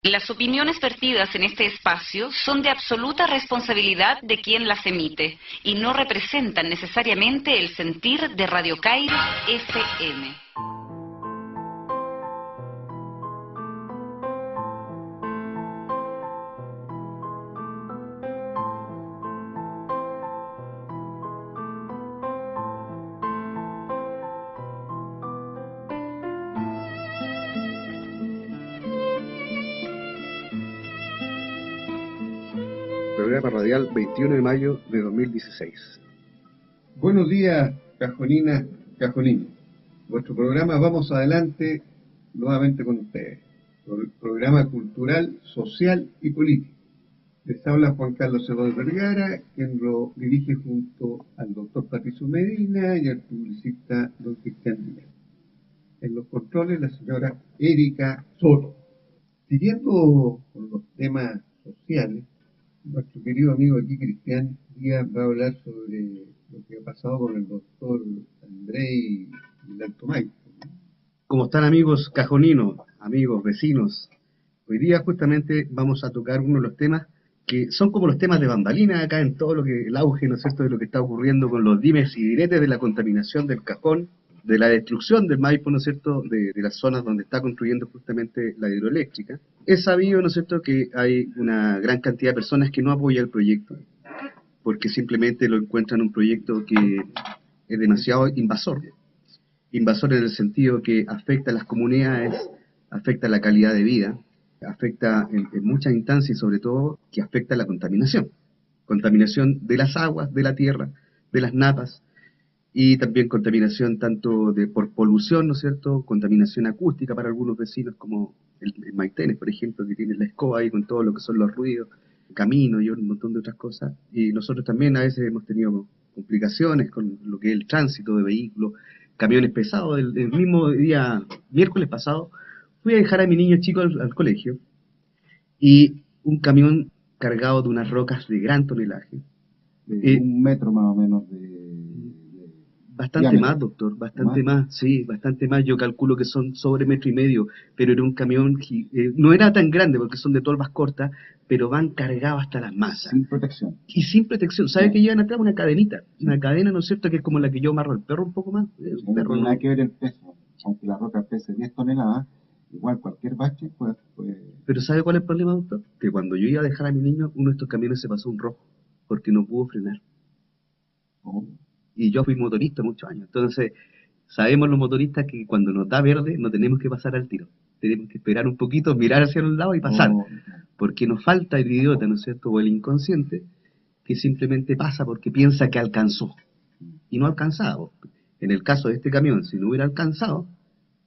Las opiniones vertidas en este espacio son de absoluta responsabilidad de quien las emite y no representan necesariamente el sentir de Radio Cairo FM. Programa radial 21 de mayo de 2016. Buenos días, cajoninas, cajoninos. Vuestro programa Vamos Adelante nuevamente con ustedes. Programa cultural, social y político. Les habla Juan Carlos Cerro Vergara, quien lo dirige junto al doctor Patricio Medina y al publicista don Cristian Díaz. En los controles la señora Erika Soto. Siguiendo con los temas sociales, nuestro querido amigo aquí, Cristian Díaz, va a hablar sobre lo que ha pasado con el doctor Andrei del Alto Maipo. ¿Cómo están, amigos cajoninos, amigos vecinos? Hoy día justamente vamos a tocar uno de los temas que son como los temas de bambalina acá en todo lo que el auge, ¿no es cierto?, de lo que está ocurriendo con los dimes y diretes de la contaminación del Cajón, de la destrucción del Maipo, ¿no es cierto?, de las zonas donde está construyendo justamente la hidroeléctrica. Es sabido, ¿no es cierto?, que hay una gran cantidad de personas que no apoyan el proyecto, porque simplemente lo encuentran un proyecto que es demasiado invasor en el sentido que afecta a las comunidades, afecta a la calidad de vida, afecta en muchas instancias y sobre todo que afecta a la contaminación de las aguas, de la tierra, de las napas, y también contaminación tanto por polución, ¿no es cierto?, contaminación acústica para algunos vecinos como el Maitenes, por ejemplo, que tiene la escoba ahí con todo lo que son los ruidos, camino y un montón de otras cosas. Y nosotros también a veces hemos tenido complicaciones con lo que es el tránsito de vehículos, camiones pesados. El mismo día, miércoles pasado, fui a dejar a mi niño chico al colegio y un camión cargado de unas rocas de gran tonelaje. Un metro más o menos Bastante diámetro. más, doctor, bastante más, sí, bastante más. Yo calculo que son sobre 1,5 metros, pero era un camión, no era tan grande porque son de tolvas cortas, pero van cargados hasta las masas. Sin protección. Y sin protección. ¿Sabe que llevan atrás una cadenita? Una cadena, ¿no es cierto?, que es como la que yo amarro al perro un poco más. No tiene nada que ver el peso. Aunque la roca pese 10 toneladas, igual cualquier bache puede... Pero ¿sabe cuál es el problema, doctor? Que cuando yo iba a dejar a mi niño, uno de estos camiones se pasó un rojo, porque no pudo frenar. Oh. Y yo fui motorista muchos años, entonces sabemos los motoristas que cuando nos da verde no tenemos que pasar al tiro, tenemos que esperar un poquito, mirar hacia un lado y pasar, porque nos falta el idiota, ¿no es cierto?, o el inconsciente, que simplemente pasa porque piensa que alcanzó, y no ha alcanzado. En el caso de este camión, si no hubiera alcanzado,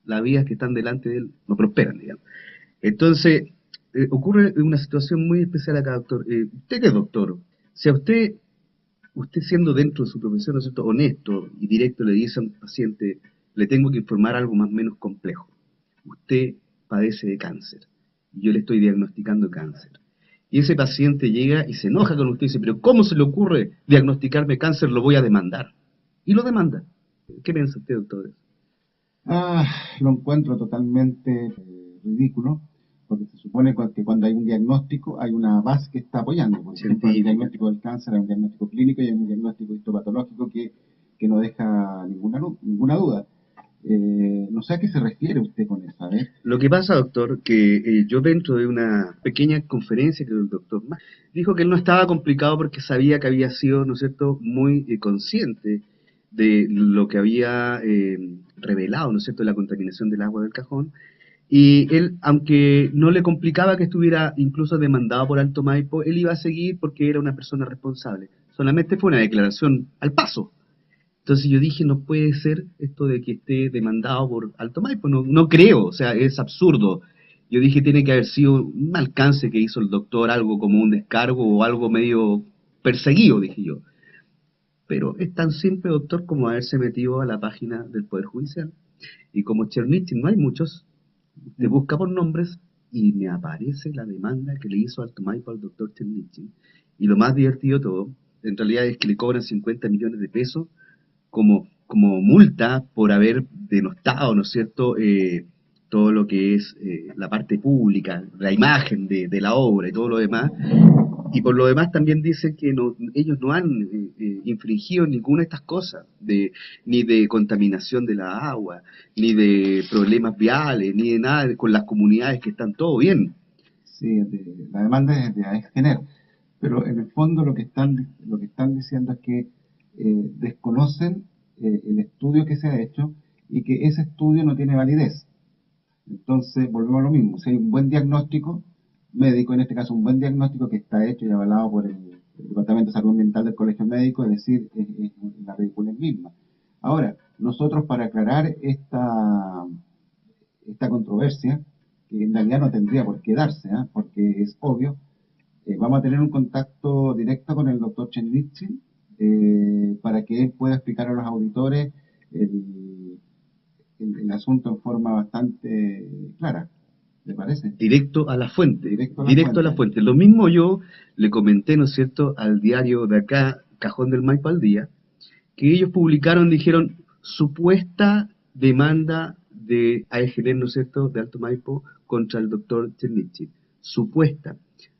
las vías que están delante de él no prosperan, digamos. Entonces, ocurre una situación muy especial acá, doctor. Usted que es doctor, si a usted siendo dentro de su profesión, ¿no es cierto?, honesto y directo, le dice a un paciente, le tengo que informar algo más o menos complejo. Usted padece de cáncer y yo le estoy diagnosticando cáncer. Y ese paciente llega y se enoja con usted y dice, pero ¿cómo se le ocurre diagnosticarme cáncer? Lo voy a demandar. Y lo demanda. ¿Qué piensa usted, doctor? Lo encuentro totalmente ridículo, porque se supone que cuando hay un diagnóstico hay una base que está apoyando. Por ejemplo, el diagnóstico del cáncer hay un diagnóstico clínico y hay un diagnóstico histopatológico que no deja ninguna duda. No sé a qué se refiere usted con eso, ¿eh? Lo que pasa, doctor, que yo dentro de una pequeña conferencia que el doctor Mas dijo que él no estaba complicado porque sabía que había sido, ¿no es cierto?, muy consciente de lo que había revelado, ¿no es cierto?, la contaminación del agua del Cajón. Y él, aunque no le complicaba que estuviera incluso demandado por Alto Maipo, él iba a seguir porque era una persona responsable. Solamente fue una declaración al paso. Entonces yo dije, no puede ser esto de que esté demandado por Alto Maipo, no creo, o sea, es absurdo. Yo dije, tiene que haber sido un alcance que hizo el doctor, algo como un descargo o algo medio perseguido, dije yo. Pero es tan simple, doctor, como haberse metido a la página del Poder Judicial. Y como Cherniching no hay muchos, te busca por nombres y me aparece la demanda que le hizo Alto Maipo al doctor Cherniching. Y lo más divertido de todo, en realidad es que le cobran 50 millones de pesos, como multa por haber denostado, ¿no es cierto?, la todo lo que es la parte pública, la imagen de la obra y todo lo demás. Y por lo demás también dicen que ellos no han infringido ninguna de estas cosas, ni de contaminación de la agua, ni de problemas viales, ni de nada con las comunidades, que están todo bien. Sí, la demanda es de AESGener, pero en el fondo lo que están diciendo es que desconocen el estudio que se ha hecho y que ese estudio no tiene validez. Entonces volvemos a lo mismo, si hay un buen diagnóstico médico, en este caso un buen diagnóstico que está hecho y avalado por el Departamento de Salud Ambiental del Colegio Médico, es decir, es la ridiculez misma. Ahora, nosotros para aclarar esta controversia, que en realidad no tendría por qué darse, porque es obvio, vamos a tener un contacto directo con el doctor Chernitzin para que él pueda explicar a los auditores el asunto en forma bastante clara. ¿Le parece? Directo a la fuente. Directo A la fuente. Lo mismo yo le comenté, ¿no es cierto?, al diario de acá, Cajón del Maipo al Día, que ellos publicaron, dijeron, supuesta demanda de AESGener, ¿no es cierto?, de Alto Maipo contra el doctor Chernitzin. Supuesta.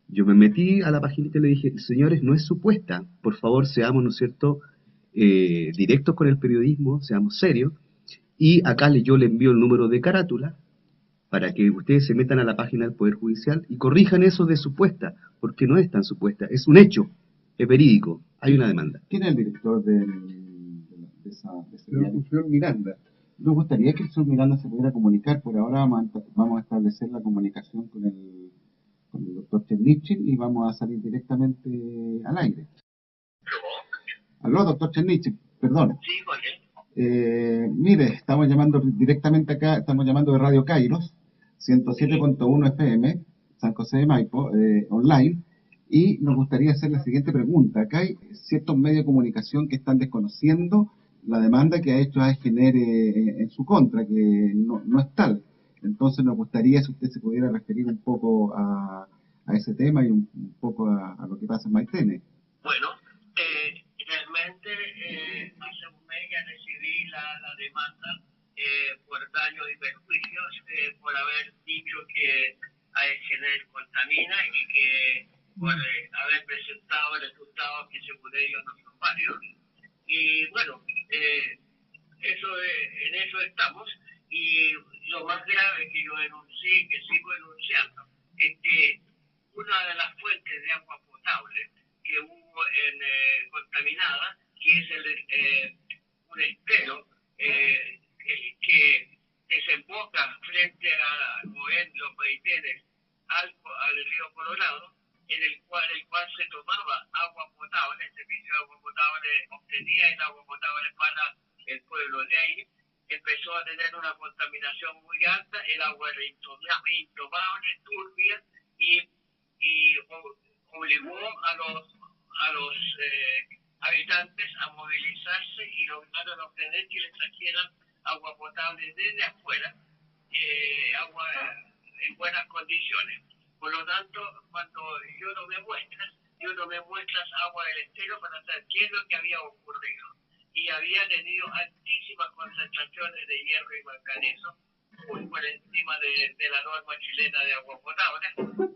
Yo me metí a la paginita y le dije, señores, no es supuesta, por favor seamos, ¿no es cierto?, directos con el periodismo, seamos serios, y acá yo le envío el número de carátula para que ustedes se metan a la página del Poder Judicial y corrijan eso de supuesta, porque no es tan supuesta, es un hecho, es verídico, hay una demanda. ¿Quién es el director de ese diario? El señor Miranda. Nos gustaría que el señor Miranda se pudiera comunicar, por ahora vamos a establecer la comunicación con el doctor Chernitzin y vamos a salir directamente al aire. Aló, doctor Chernitzin, perdón. Sí, oye. Mire, estamos llamando directamente acá, estamos llamando de Radio Kairos, 107.1 FM, San José de Maipo, online, y nos gustaría hacer la siguiente pregunta. Acá hay ciertos medios de comunicación que están desconociendo la demanda que ha hecho AESGener en su contra, que no es tal. Entonces nos gustaría si usted se pudiera referir un poco a ese tema y un poco a lo que pasa en Maitene. Bueno, realmente hace un mes ya recibí la demanda por daños y perjuicios por haber dicho que AESGener contamina y que por haber presentado resultados que según ellos no son válidos. Y bueno, en eso estamos. Y lo más grave que yo denuncié y que sigo denunciando es que una de las fuentes de agua potable que hubo contaminada, que es un estero que desemboca frente a los Maitenes al río Colorado, el cual se tomaba agua potable, el servicio de agua potable obtenía el agua potable para el pueblo de ahí. Empezó a tener una contaminación muy alta, el agua era intomable, turbia, y obligó a los habitantes a movilizarse y lograron obtener que les trajeran agua potable desde afuera, agua en buenas condiciones. Por lo tanto, cuando yo no me muestras agua del estero para saber qué es lo que había ocurrido. Y había tenido altísimas concentraciones de hierro y manganeso, muy por encima de la norma chilena de agua potable.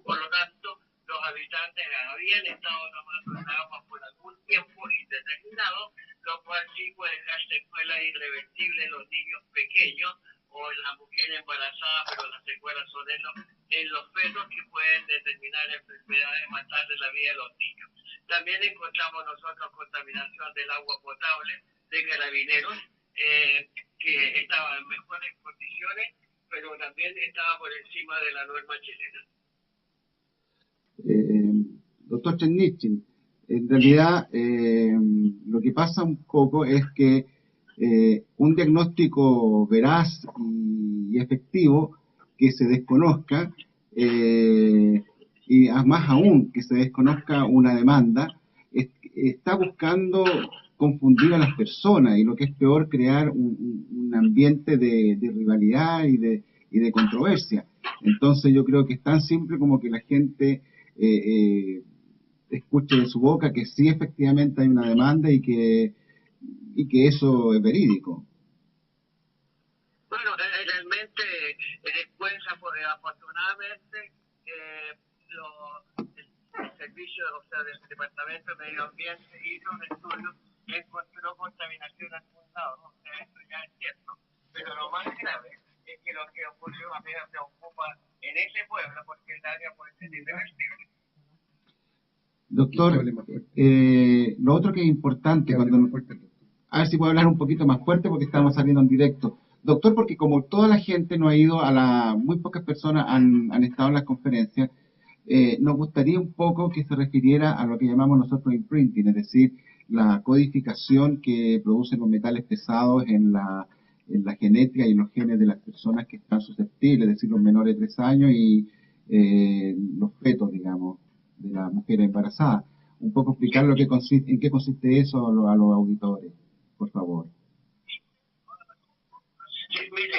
Por lo tanto, los habitantes habían estado tomando esa agua por algún tiempo indeterminado, lo cual sí puede dejar secuelas irreversibles en los niños pequeños o en las mujeres embarazadas, pero las secuelas son en los fetos, que pueden determinar enfermedades, matarle la vida de los niños. También encontramos nosotros contaminación del agua potable de Carabineros, que estaba en mejores condiciones, pero también estaba por encima de la norma chilena. Doctor Chernitzin, en realidad lo que pasa un poco es que un diagnóstico veraz y efectivo que se desconozca, y más aún que se desconozca una demanda, está buscando confundir a las personas y, lo que es peor, crear un ambiente de rivalidad y de controversia. Entonces yo creo que es tan simple como que la gente escuche de su boca que sí, efectivamente hay una demanda y que eso es verídico. Bueno, realmente servicio, o sea, del Departamento de Medio Ambiente hizo un estudio y encontró contaminación al fundado, ¿no? O sea, esto ya es cierto, pero lo más grave es que lo que ocurrió a mí me preocupa en ese pueblo porque el área puede ser irreversible. Doctor, lo otro que es importante, a ver si puedo hablar un poquito más fuerte porque estamos saliendo en directo. Doctor, porque como toda la gente no ha ido muy pocas personas han estado en las conferencias, nos gustaría un poco que se refiriera a lo que llamamos nosotros imprinting, es decir, la codificación que producen los metales pesados en la genética y los genes de las personas que están susceptibles, es decir, los menores de 3 años y los fetos, digamos, de la mujer embarazada. Un poco explicar en qué consiste eso a los auditores, por favor. Sí, mire,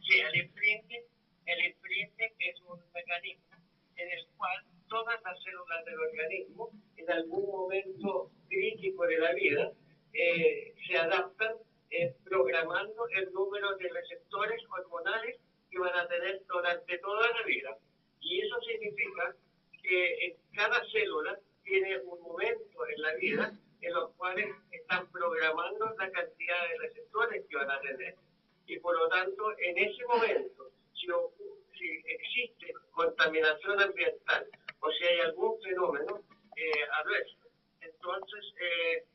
sí, el imprinting es un mecanismo en el cual todas las células del organismo, en algún momento crítico de la vida, se adaptan programando el número de receptores hormonales que van a tener durante toda la vida. Y eso significa que en cada célula tiene un momento en la vida en los cuales están programando la cantidad de receptores que van a tener. Y por lo tanto, en ese momento, si existe contaminación ambiental o si hay algún fenómeno adverso, entonces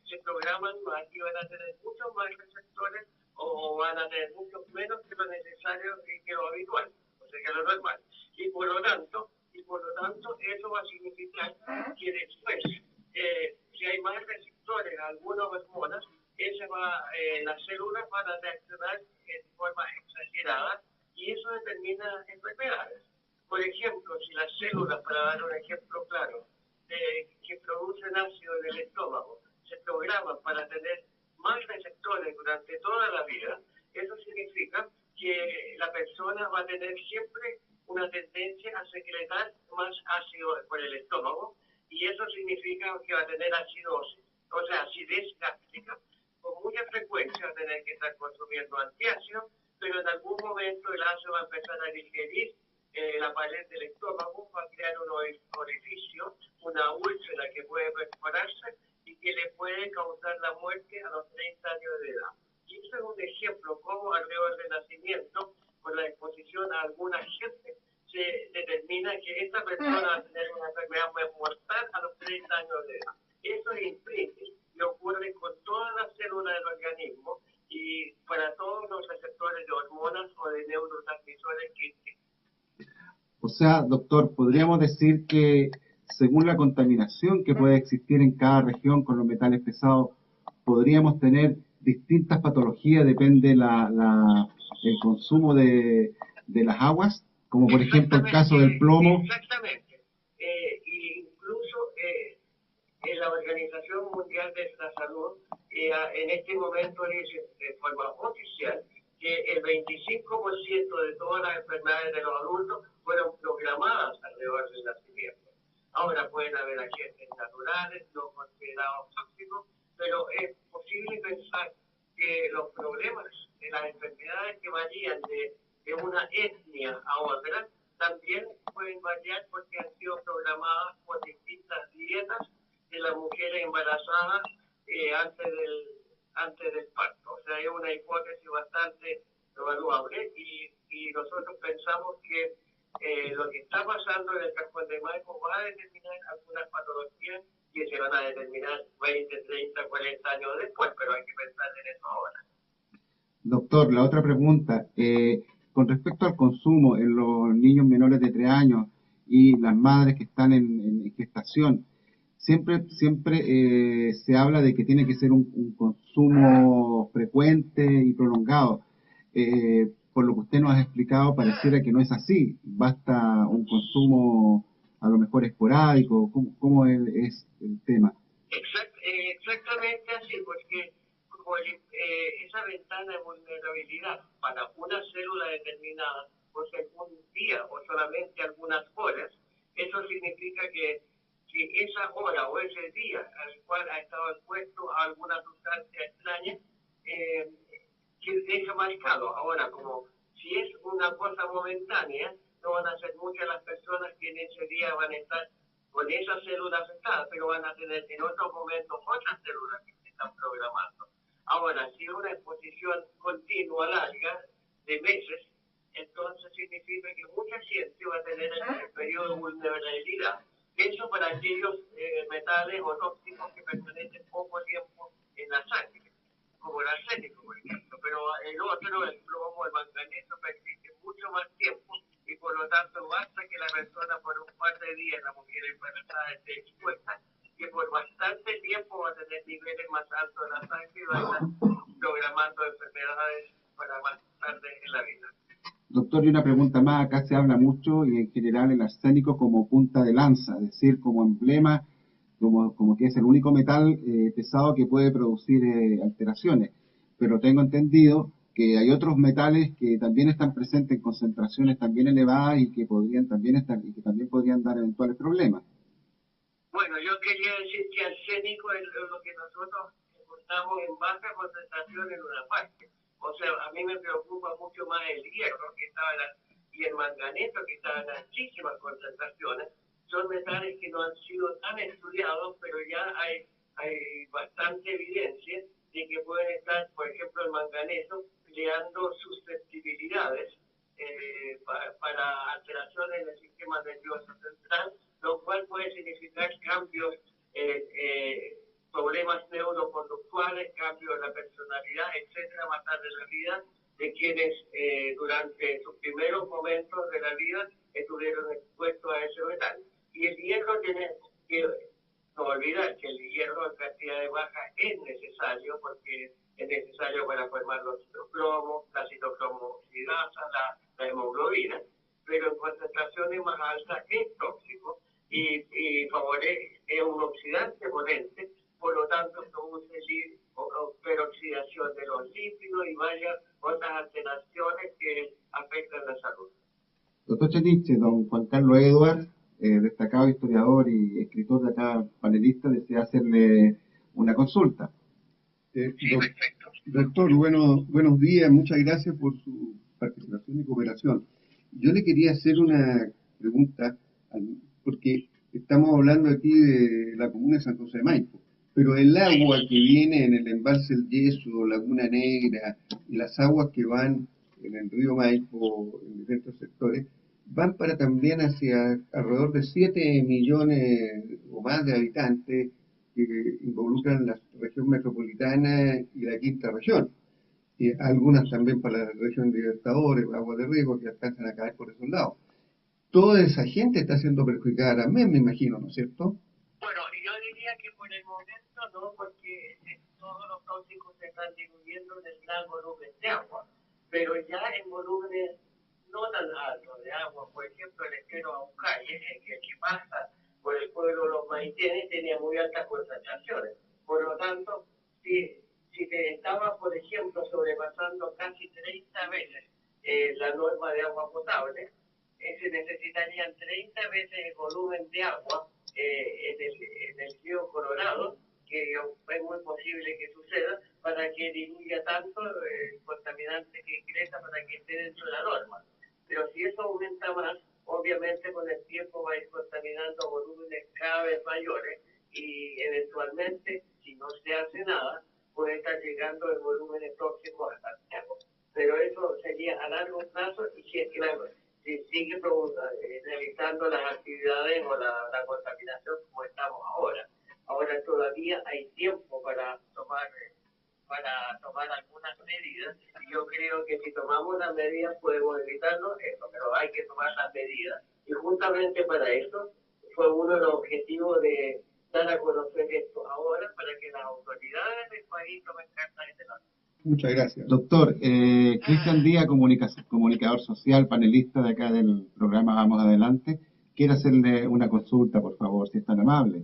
se programan más y van a tener muchos más receptores o van a tener muchos menos que lo necesario y que lo habitual, o sea, que lo normal. Y por lo tanto, eso va a significar que después, si hay más receptores a algunas hormonas, las células van a reaccionar en forma exagerada y eso determina enfermedades. Por ejemplo, si las células, para dar un ejemplo claro, que producen ácido en el estómago, se programan para tener más receptores durante toda la vida, eso significa que la persona va a tener siempre una tendencia a secretar más ácido por el estómago y eso significa que va a tener acidosis, o sea, acidez gástrica. Con mucha frecuencia va a tener que estar consumiendo antiácidos, pero en algún momento el ácido va a empezar a digerir la pared del estómago, va a crear un orificio, una úlcera que puede perforarse y que le puede causar la muerte a los 30 años de edad. Y eso es un ejemplo cómo alrededor del nacimiento, con la exposición a alguna gente, se determina que esta persona va a tener una enfermedad mortal a los 30 años de edad. Eso es imprinting y ocurre con todas las células del organismo y para todos los receptores de hormonas o de neurotransmisores que existen. O sea, doctor, podríamos decir que según la contaminación que puede existir en cada región con los metales pesados, podríamos tener distintas patologías, depende el consumo de las aguas, como por ejemplo el caso del plomo. Exactamente. Incluso la Organización Mundial de la Salud en este momento dice de forma oficial que el 25% de todas las enfermedades de los adultos fueron programadas alrededor del nacimiento. Ahora pueden haber agentes naturales, no considerados tóxicos, pero es posible pensar que los problemas de las enfermedades que varían de una etnia a otra también pueden variar porque han sido programadas por distintas dietas de las mujeres embarazadas antes del parto. O sea, es una hipótesis bastante evaluable y nosotros pensamos que lo que está pasando en el cajón de Maipo va a determinar algunas patologías que se van a determinar 20, 30, 40 años después, pero hay que pensar en eso ahora. Doctor, la otra pregunta, con respecto al consumo en los niños menores de 3 años y las madres que están en gestación, siempre se habla de que tiene que ser un consumo frecuente y prolongado. Por lo que usted nos ha explicado, pareciera que no es así. Basta un consumo a lo mejor esporádico. ¿Cómo es el tema? Exactamente así, porque como esa ventana de vulnerabilidad para una célula determinada por algún día o solamente algunas horas, eso significa que esa hora o ese día al cual ha estado expuesto a alguna sustancia extraña, que deja marcado. Ahora, como si es una cosa momentánea, no van a ser muchas las personas que en ese día van a estar con esa célula afectada, pero van a tener en otros momentos otras células que se están programando. Ahora, si es una exposición continua larga, de meses, entonces significa que mucha gente va a tener el periodo de vulnerabilidad. Eso para aquellos metales o tóxicos que permanecen poco tiempo en la sangre, como el arsénico, por ejemplo. Pero el otro, el plomo, el manganeso, persiste mucho más tiempo y por lo tanto basta que la persona por un par de días, la mujer embarazada, esté expuesta, que por bastante tiempo va a tener niveles más altos de la sangre y va a estar programando enfermedades para más tarde en la vida. Doctor, y una pregunta más. Acá se habla mucho y en general el arsénico como punta de lanza, es decir, como emblema, como que es el único metal pesado que puede producir alteraciones. Pero tengo entendido que hay otros metales que también están presentes en concentraciones también elevadas y que podrían también estar y que también podrían dar eventuales problemas. Bueno, yo quería decir que arsénico es lo que nosotros encontramos en baja concentración en una parte. O sea, a mí me preocupa mucho más el hierro y el manganeso que está en altísimas concentraciones. Son metales que no han sido tan estudiados, pero ya hay bastante evidencia de que pueden estar, por ejemplo, el manganeso, creando susceptibilidades para alteraciones en el sistema nervioso central, lo cual puede significar cambios, problemas neuroconductuales, cambios en la personalidad, etcétera, más tarde en la vida, de quienes durante sus primeros momentos de la vida estuvieron expuestos a ese metal. Y el hierro tiene que no olvidar que el hierro en cantidades bajas es necesario, porque es necesario para formar los citocromos, la citocromo oxidasa, la hemoglobina, pero en concentraciones más altas es tóxico y es un oxidante potente, por lo tanto produce peroxidación de los lípidos y varias otras alteraciones que afectan la salud. Doctor Cheniche, don Juan Carlos Edward, destacado historiador y escritor de acá, panelista, desea hacerle una consulta. Perfecto. Doctor, buenos días, muchas gracias por su participación y cooperación. Yo le quería hacer una pregunta, porque estamos hablando aquí de la comuna de San José de Maipo, pero el agua que viene en el embalse El Yeso, Laguna Negra, y las aguas que van en el río Maipo, en diferentes sectores, van para también hacia alrededor de 7 millones o más de habitantes que involucran la región metropolitana y la quinta región. Y algunas también para la región de Libertadores, aguas de riego que alcanzan a caer por esos lados. Toda esa gente está siendo perjudicada también, me imagino, ¿no es cierto? Bueno, yo diría que por el momento no, porque todos los tóxicos se están diluyendo en el gran volumen de agua, pero ya en volúmenes no tan altos de agua, por ejemplo, el estero Aucaye, que pasa por el pueblo de los Maitenes, tenía muy altas concentraciones. Por lo tanto, si te estaba, por ejemplo, sobrepasando casi 30 veces la norma de agua potable, se necesitarían 30 veces el volumen de agua en el río Colorado, que es muy posible que suceda, para que diluya tanto el contaminante que ingresa para que esté dentro de la norma. Pero si eso aumenta más, obviamente con el tiempo va a ir contaminando volúmenes cada vez mayores y eventualmente, si no se hace nada, puede estar llegando el volúmenes tóxicos a Santiago. Pero eso sería a largo plazo y si es que si sigue realizando las actividades o la contaminación como estamos ahora. Ahora todavía hay tiempo para tomar algunas medidas y yo creo que si tomamos las medidas podemos evitarlo eso, pero hay que tomar las medidas. Y justamente para eso fue uno de los objetivos de dar a conocer esto ahora para que las autoridades del país tomen cartas en el asunto. Muchas gracias. Doctor, Cristian Díaz, comunicador social, panelista de acá del programa Vamos Adelante, quiere hacerle una consulta, por favor, si es tan amable.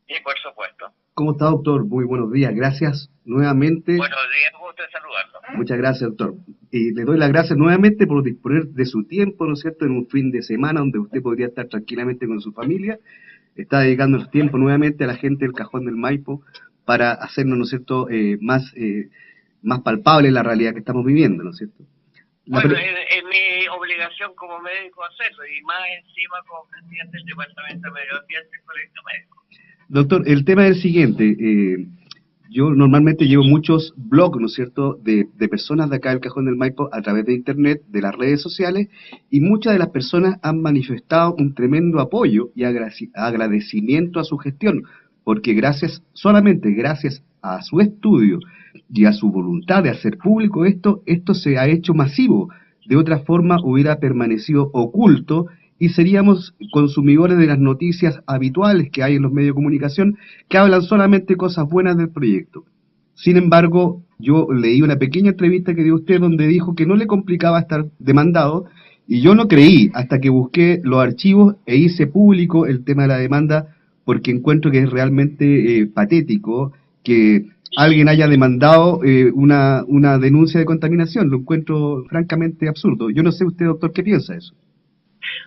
Sí, por supuesto. ¿Cómo está, doctor? Muy buenos días. Gracias nuevamente. Buenos días, gusto de saludarlo. Muchas gracias, doctor. Y le doy las gracias nuevamente por disponer de su tiempo, ¿no es cierto?, en un fin de semana donde usted podría estar tranquilamente con su familia. Está dedicando el tiempo nuevamente a la gente del Cajón del Maipo para hacernos, ¿no es cierto?, más palpable la realidad que estamos viviendo, ¿no es cierto? Bueno, es mi obligación como médico hacerlo, y más encima como presidente del Departamento de Medio Ambiente del Colegio Médico. Doctor, el tema es el siguiente. Yo normalmente llevo muchos blogs, ¿no es cierto?, de personas de acá del Cajón del Maipo a través de Internet, de las redes sociales, y muchas de las personas han manifestado un tremendo apoyo y agradecimiento a su gestión, porque solamente gracias a su estudio y a su voluntad de hacer público esto se ha hecho masivo. De otra forma hubiera permanecido oculto y seríamos consumidores de las noticias habituales que hay en los medios de comunicación que hablan solamente cosas buenas del proyecto. Sin embargo, yo leí una pequeña entrevista que dio usted donde dijo que no le complicaba estar demandado, y yo no creí hasta que busqué los archivos e hice público el tema de la demanda, porque encuentro que es realmente patético que alguien haya demandado una denuncia de contaminación. Lo encuentro francamente absurdo. Yo no sé usted, doctor, ¿qué piensa de eso?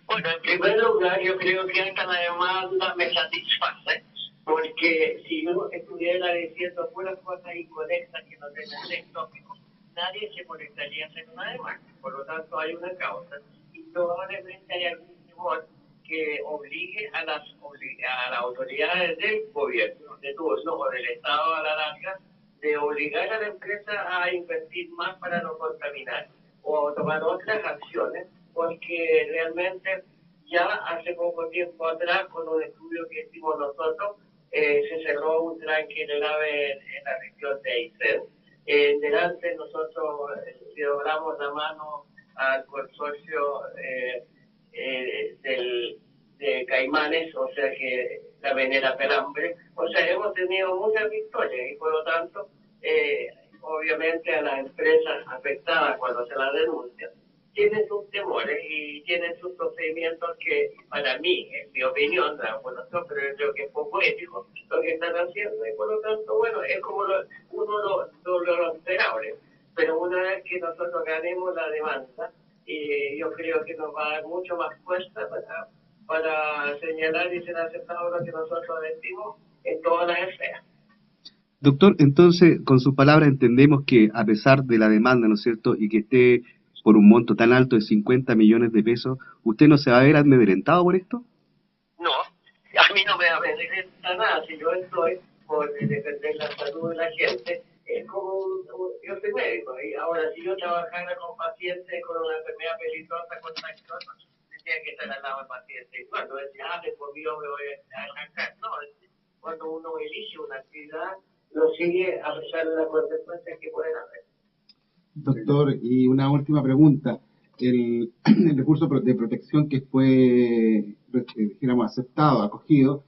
Bueno, en primer lugar, yo creo que esta demanda me satisface, porque si yo estuviera diciendo puras cosas incorrectas que no tienen tópico, nadie se molestaría hacer una demanda. Por lo tanto, hay una causa, y probablemente hay algún temor que obligue a las autoridades del gobierno, de turno o del Estado a la larga, de obligar a la empresa a invertir más para no contaminar o tomar otras acciones, porque realmente ya hace poco tiempo atrás, con un estudio que hicimos nosotros, se cerró un tranque grave en la región de Aysén. Delante nosotros le doblamos la mano al consorcio de Caimanes, o sea que la Venera Pelambre. O sea, hemos tenido muchas victorias y por lo tanto, obviamente a las empresas afectadas cuando se las denuncian, tienen sus temores y tienen sus procedimientos que, para mí, en mi opinión, pero yo creo que es poco ético lo que están haciendo, y por lo tanto, bueno, es como lo esperable. Pero una vez que nosotros ganemos la demanda, yo creo que nos va a dar mucho más fuerza para señalar y ser aceptado lo que nosotros decimos en todas las esferas. Doctor, entonces, con sus palabras entendemos que a pesar de la demanda, ¿no es cierto?, y que esté por un monto tan alto de 50 millones de pesos, ¿usted no se va a ver amedrentado por esto? No, a mí no me amedrenta nada. Si yo estoy por defender la salud de la gente, es como yo soy médico, y ahora si yo trabajara con pacientes con una enfermedad peligrosa, contagiosa, tendría que estar al lado del paciente. Y cuando decía, por mí yo me voy a arrancar, no, cuando uno elige una actividad, lo sigue a pesar de las consecuencias que pueden haber. Doctor, y una última pregunta. El recurso de protección que fue, dijéramos, aceptado, acogido,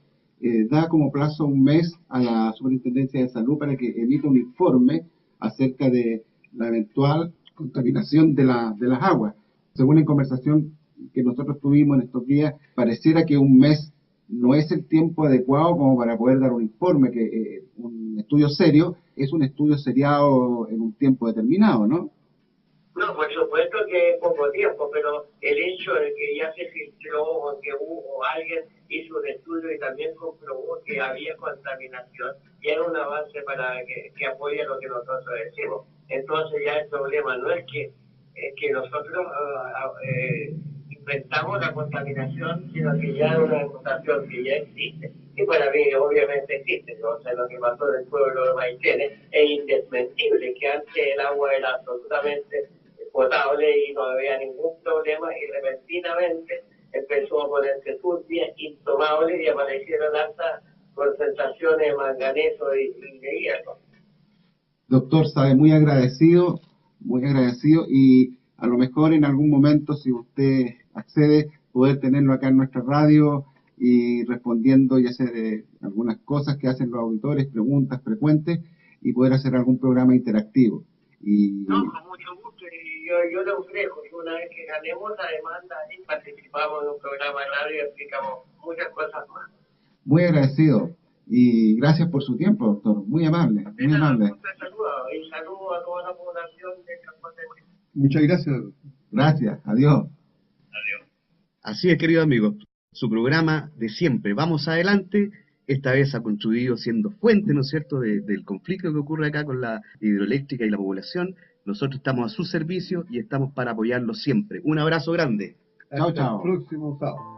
da como plazo un mes a la Superintendencia de Salud para que emita un informe acerca de la eventual contaminación de las aguas. Según la conversación que nosotros tuvimos en estos días, pareciera que un mes no es el tiempo adecuado como para poder dar un informe, que un estudio serio es un estudio seriado en un tiempo determinado, ¿no? No, por supuesto que es poco tiempo, pero el hecho de que ya se filtró o que alguien hizo un estudio y también comprobó que había contaminación, ya era un avance para que apoye lo que nosotros decimos. Entonces ya el problema no es que nosotros inventamos la contaminación, sino que ya es una contaminación que ya existe. Y para mí obviamente existe, ¿no? O sea, lo que pasó en el pueblo de Maitene es indesmentible, que antes el agua era absolutamente potable y no había ningún problema, y repentinamente empezó a ponerse turbia, intomable, y aparecieron altas concentraciones de manganeso y de hierro. Doctor, sabe, muy agradecido, y a lo mejor en algún momento, si usted accede, poder tenerlo acá en nuestra radio y respondiendo y hacer algunas cosas que hacen los auditores, preguntas frecuentes, y poder hacer algún programa interactivo. No, con mucho gusto, y yo le ofrezco que una vez que ganemos la demanda, ahí participamos en un programa de radio y explicamos muchas cosas más. Muy agradecido, y gracias por su tiempo, doctor, muy amable, muy amable. Y saludo a toda la población de Cajón del Maipo. Muchas gracias. Gracias, adiós. Adiós. Así es, querido amigo, su programa de siempre, Vamos Adelante, esta vez ha contribuido siendo fuente, ¿no es cierto?, del conflicto que ocurre acá con la hidroeléctrica y la población. Nosotros estamos a su servicio y estamos para apoyarlo siempre. Un abrazo grande. Chao, Hasta chao. el próximo sábado.